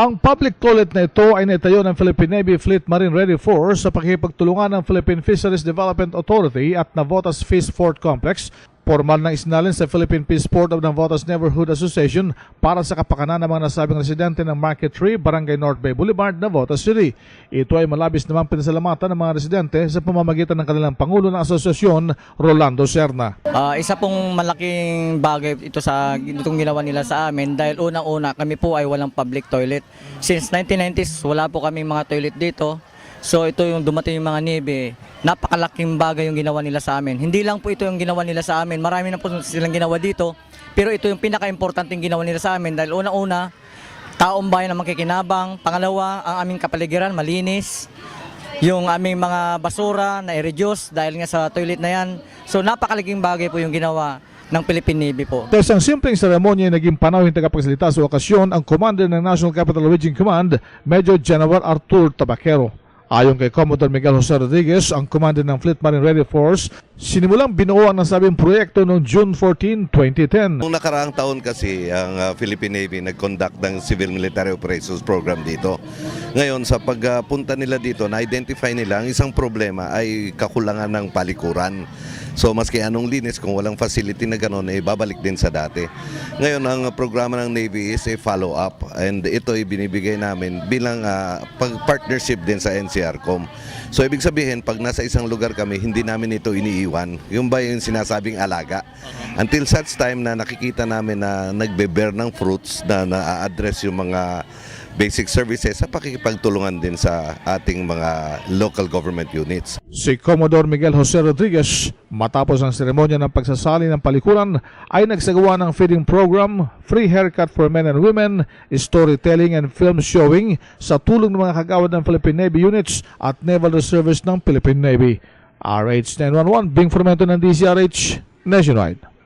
Ang public toilet na ito ay naitayo ng Philippine Navy Fleet Marine Ready Force sa pakikipagtulungan ng Philippine Fisheries Development Authority at Navotas Fish Fort Complex. Formal na isinalin sa Philippine Peace Port of Navotas Neighborhood Association para sa kapakanan ng mga nasabing residente ng Market 3, Barangay North Bay Boulevard, Navotas City. Ito ay malabis namang pinasalamatan ng mga residente sa pamamagitan ng kanilang Pangulo ng Asosasyon, Rolando Serna. Isa pong malaking bagay itong ginawa nila sa amin dahil unang-una kami po ay walang public toilet. Since 1990s wala po kaming mga toilet dito. So ito yung dumating yung mga Navy, napakalaking bagay yung ginawa nila sa amin. Hindi lang po ito yung ginawa nila sa amin, marami na po silang ginawa dito. Pero ito yung pinaka-importanting ginawa nila sa amin dahil una-una, taong bayan na makikinabang. Pangalawa, ang aming kapaligiran malinis. Yung aming mga basura na i-reduce dahil nga sa toilet na yan. So napakalaking bagay po yung ginawa ng Philippine Navy po. Sa isang simpleng seremonya naging panauhin tagapagsalita sa okasyon ang Commander ng National Capital Region Command, Major General Arthur Tabaquero. Ayon kay Commodore Miguel Jose Rodriguez, ang commander ng Fleet Marine Ready Force, sinimulang binuo ang nasabing proyekto noong June 14, 2010. Noong nakaraang taon kasi ang Philippine Navy nag-conduct ng Civil Military Operations Program dito. Ngayon sa pagpunta nila dito, na-identify nila ang isang problema ay kakulangan ng palikuran. So maski anong linis, kung walang facility na gano'n, babalik din sa dati. Ngayon ang programa ng Navy is a follow-up and ito ay binibigay namin bilang partnership din sa NCRCOM. So ibig sabihin, pag nasa isang lugar kami, hindi namin ito iniiwan. Yung ba yung sinasabing alaga? Until such time na nakikita namin na nagbe-bear ng fruits na na-address yung mga basic services sa pakikipagtulungan din sa ating mga local government units. Si Commodore Miguel Jose Rodriguez, matapos ang seremonya ng pagsasali ng palikuran, ay nagsagawa ng feeding program, free haircut for men and women, storytelling and film showing sa tulong ng mga kagawad ng Philippine Navy units at Naval Reservists ng Philippine Navy. RH 911, Bing Formento ng DCRH, Nationwide.